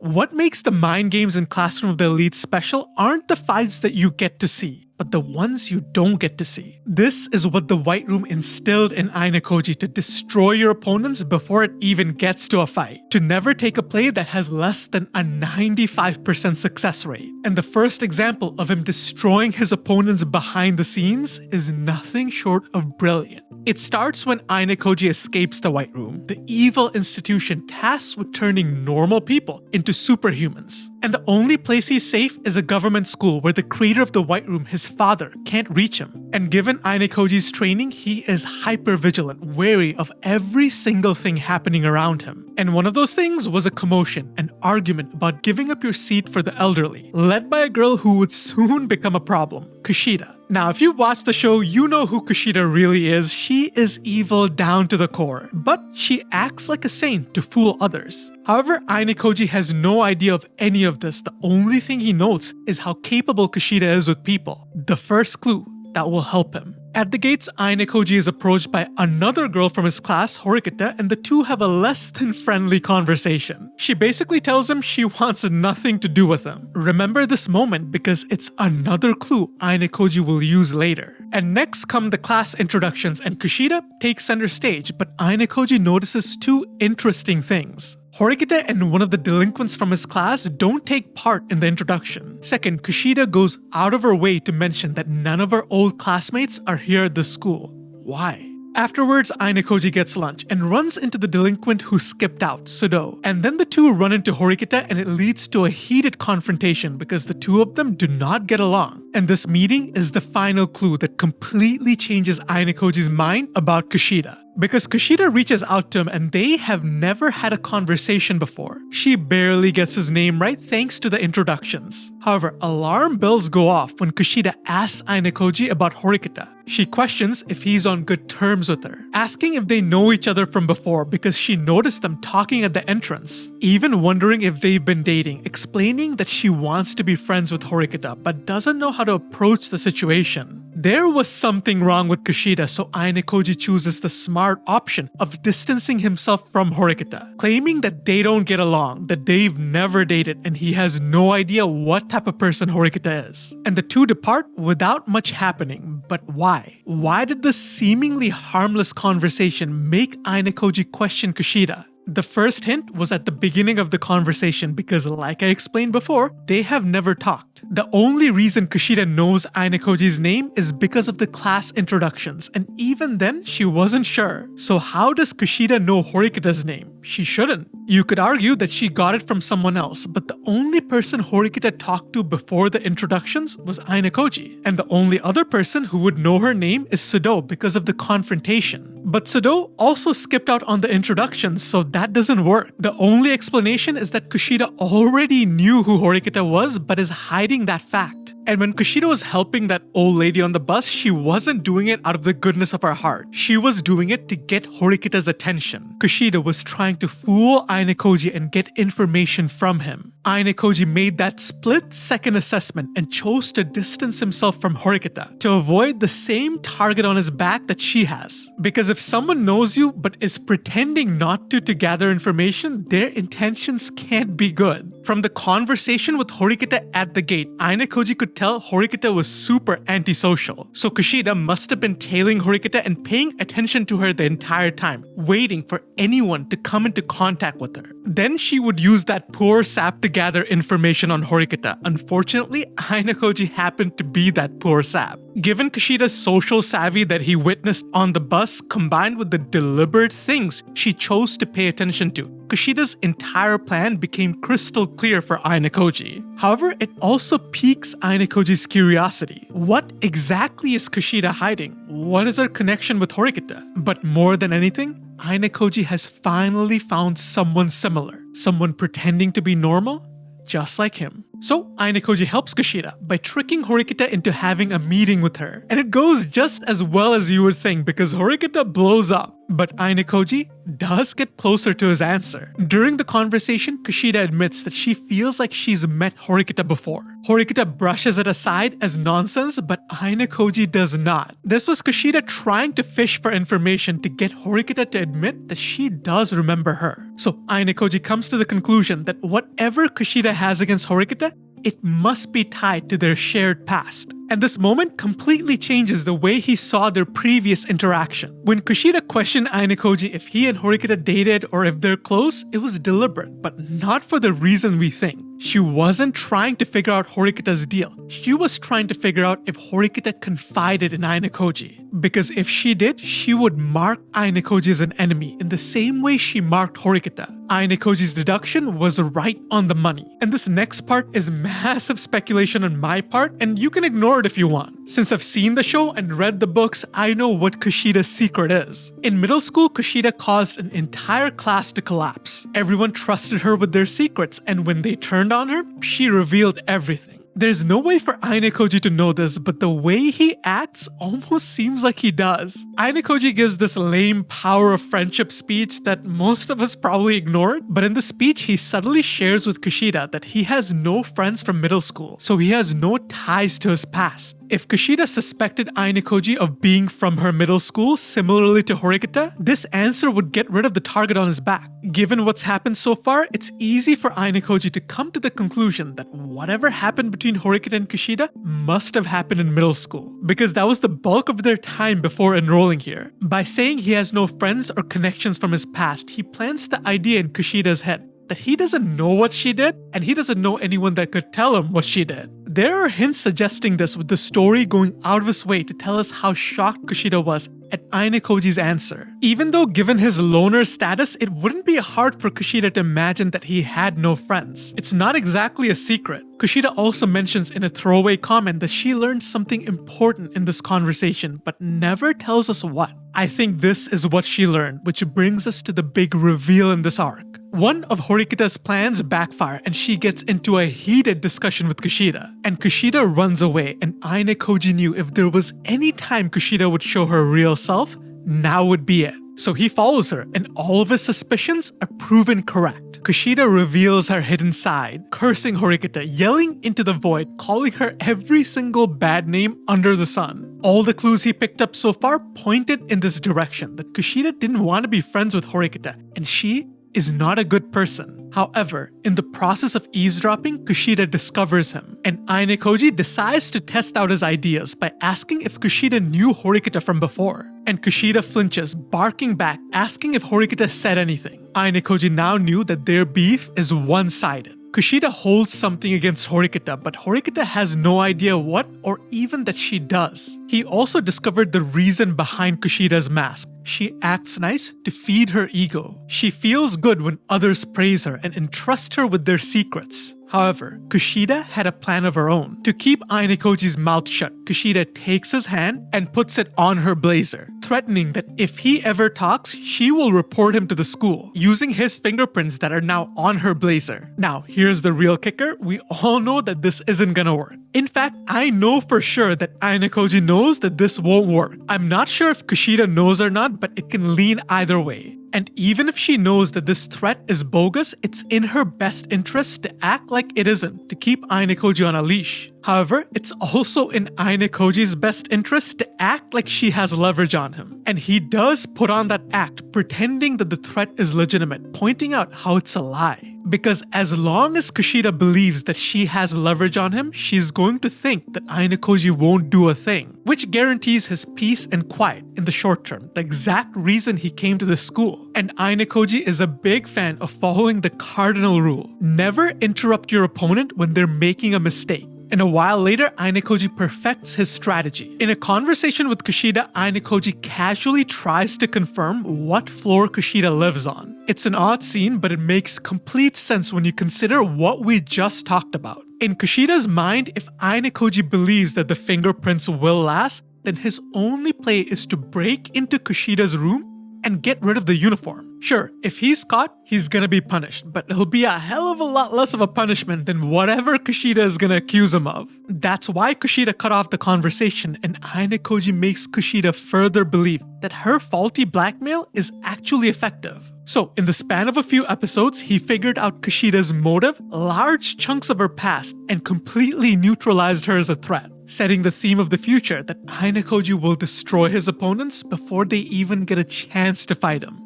What makes the mind games in Classroom of the Elite special aren't the fights that you get to see, but the ones you don't get to see. This is what the White Room instilled in Ayanokoji to destroy your opponents before it even gets to a fight. To never take a play that has less than a 95% success rate. And the first example of him destroying his opponents behind the scenes is nothing short of brilliant. It starts when Ayanokoji escapes the White Room, the evil institution tasked with turning normal people into superhumans. And the only place he's safe is a government school where the creator of the White Room, his father, can't reach him. And given Ayanokoji's training, he is hyper-vigilant, wary of every single thing happening around him. And one of those things was a commotion, an argument about giving up your seat for the elderly, led by a girl who would soon become a problem, Kushida. Now, if you've watched the show, you know who Kushida really is. She is evil down to the core, but she acts like a saint to fool others. However, Ayanokoji has no idea of any of this. The only thing he notes is how capable Kushida is with people. The first clue that will help him. At the gates, Ayanokoji is approached by another girl from his class, Horikita, and the two have a less than friendly conversation. She basically tells him she wants nothing to do with him. Remember this moment because it's another clue Ayanokoji will use later. And next come the class introductions, and Kushida takes center stage, but Ayanokoji notices two interesting things. Horikita and one of the delinquents from his class don't take part in the introduction. Second, Kushida goes out of her way to mention that none of her old classmates are here at the school. Why? Afterwards, Ayanokoji gets lunch and runs into the delinquent who skipped out, Sudo. And then the two run into Horikita and it leads to a heated confrontation because the two of them do not get along. And this meeting is the final clue that completely changes Ayanokoji's mind about Kushida. Because Kushida reaches out to him and they have never had a conversation before. She barely gets his name right thanks to the introductions. However, alarm bells go off when Kushida asks Ayanokoji about Horikita. She questions if he's on good terms with her, asking if they know each other from before because she noticed them talking at the entrance, even wondering if they've been dating, explaining that she wants to be friends with Horikita but doesn't know how to approach the situation. There was something wrong with Kushida, so Ayanokoji chooses the smart option of distancing himself from Horikita, claiming that they don't get along, that they've never dated, and he has no idea what type of person Horikita is. And the two depart without much happening, but why? Why did this seemingly harmless conversation make Ayanokoji question Kushida? The first hint was at the beginning of the conversation because, like I explained before, they have never talked. The only reason Kushida knows Ayanokoji's name is because of the class introductions, and even then, she wasn't sure. So how does Kushida know Horikita's name? She shouldn't. You could argue that she got it from someone else, but the only person Horikita talked to before the introductions was Ayanokoji. And the only other person who would know her name is Sudo because of the confrontation. But Sudo also skipped out on the introductions, so that doesn't work. The only explanation is that Kushida already knew who Horikita was but is hiding that fact. And when Kushida was helping that old lady on the bus, she wasn't doing it out of the goodness of her heart. She was doing it to get Horikita's attention. Kushida was trying to fool Ayanokoji and get information from him. Ayanokoji made that split-second assessment and chose to distance himself from Horikita to avoid the same target on his back that she has. Because if someone knows you but is pretending not to gather information, their intentions can't be good. From the conversation with Horikita at the gate, Ayanokoji could tell Horikita was super antisocial. So Kushida must have been tailing Horikita and paying attention to her the entire time, waiting for anyone to come into contact with her. Then she would use that poor sap to gather information on Horikita. Unfortunately, Ayanokoji happened to be that poor sap. Given Kushida's social savvy that he witnessed on the bus, combined with the deliberate things she chose to pay attention to, Kushida's entire plan became crystal clear for Ayanokoji. However, it also piques Ayanokoji's curiosity. What exactly is Kushida hiding? What is her connection with Horikita? But more than anything, Ayanokoji has finally found someone similar. Someone pretending to be normal, just like him. So Ayanokoji helps Kushida by tricking Horikita into having a meeting with her. And it goes just as well as you would think because Horikita blows up. But Ayanokoji does get closer to his answer. During the conversation, Kushida admits that she feels like she's met Horikita before. Horikita brushes it aside as nonsense, but Ayanokoji does not. This was Kushida trying to fish for information to get Horikita to admit that she does remember her. So Ayanokoji comes to the conclusion that whatever Kushida has against Horikita, it must be tied to their shared past. And this moment completely changes the way he saw their previous interaction. When Kushida questioned Ayanokoji if he and Horikita dated or if they're close, it was deliberate, but not for the reason we think. She wasn't trying to figure out Horikita's deal. She was trying to figure out if Horikita confided in Ayanokoji. Because if she did, she would mark Ayanokoji as an enemy in the same way she marked Horikita. Ayanokoji's deduction was right on the money. And this next part is massive speculation on my part, and you can ignore it if you want. Since I've seen the show and read the books, I know what Kushida's secret is. In middle school, Kushida caused an entire class to collapse. Everyone trusted her with their secrets, and when they turned on her, she revealed everything. There's no way for Ayanokoji to know this, but the way he acts almost seems like he does. Ayanokoji gives this lame power of friendship speech that most of us probably ignored, but in the speech he subtly shares with Kushida that he has no friends from middle school, so he has no ties to his past. If Kushida suspected Ayanokoji of being from her middle school, similarly to Horikita, this answer would get rid of the target on his back. Given what's happened so far, it's easy for Ayanokoji to come to the conclusion that whatever happened between Horikita and Kushida must have happened in middle school, because that was the bulk of their time before enrolling here. By saying he has no friends or connections from his past, he plants the idea in Kushida's head that he doesn't know what she did, and he doesn't know anyone that could tell him what she did. There are hints suggesting this, with the story going out of its way to tell us how shocked Kushida was at Ayanokoji's answer. Even though given his loner status, it wouldn't be hard for Kushida to imagine that he had no friends. It's not exactly a secret. Kushida also mentions in a throwaway comment that she learned something important in this conversation, but never tells us what. I think this is what she learned, which brings us to the big reveal in this arc. One of Horikita's plans backfire and she gets into a heated discussion with Kushida. And Kushida runs away, and Ayanokoji knew if there was any time Kushida would show her real self, now would be it. So he follows her, and all of his suspicions are proven correct. Kushida reveals her hidden side, cursing Horikita, yelling into the void, calling her every single bad name under the sun. All the clues he picked up so far pointed in this direction, that Kushida didn't want to be friends with Horikita, and she is not a good person. However, in the process of eavesdropping, Kushida discovers him, and Ayanokoji decides to test out his ideas by asking if Kushida knew Horikita from before. And Kushida flinches, barking back, asking if Horikita said anything. Ayanokoji now knew that their beef is one-sided. Kushida holds something against Horikita, but Horikita has no idea what or even that she does. He also discovered the reason behind Kushida's mask. She acts nice to feed her ego. She feels good when others praise her and entrust her with their secrets. However, Kushida had a plan of her own. To keep Ayanokoji's mouth shut, Kushida takes his hand and puts it on her blazer, threatening that if he ever talks, she will report him to the school, using his fingerprints that are now on her blazer. Now, here's the real kicker. We all know that this isn't gonna work. In fact, I know for sure that Ayanokoji knows that this won't work. I'm not sure if Kushida knows or not, but it can lean either way. And even if she knows that this threat is bogus, it's in her best interest to act like it isn't, to keep Ayanokoji on a leash. However, it's also in Ayanokoji's best interest to act like she has leverage on him. And he does put on that act, pretending that the threat is legitimate, pointing out how it's a lie. Because as long as Kushida believes that she has leverage on him, she's going to think that Ayanokoji won't do a thing, which guarantees his peace and quiet in the short term, the exact reason he came to the school. And Ayanokoji is a big fan of following the cardinal rule: never interrupt your opponent when they're making a mistake. And a while later, Ayanokoji perfects his strategy. In a conversation with Kushida, Ayanokoji casually tries to confirm what floor Kushida lives on. It's an odd scene, but it makes complete sense when you consider what we just talked about. In Kushida's mind, if Ayanokoji believes that the fingerprints will last, then his only play is to break into Kushida's room and get rid of the uniform. Sure, if he's caught, he's gonna be punished, but it'll be a hell of a lot less of a punishment than whatever Kushida is gonna accuse him of. That's why Kushida cut off the conversation, and Ayanokoji makes Kushida further believe that her faulty blackmail is actually effective. So, in the span of a few episodes, he figured out Kushida's motive, large chunks of her past, and completely neutralized her as a threat, setting the theme of the future that Ayanokoji will destroy his opponents before they even get a chance to fight him.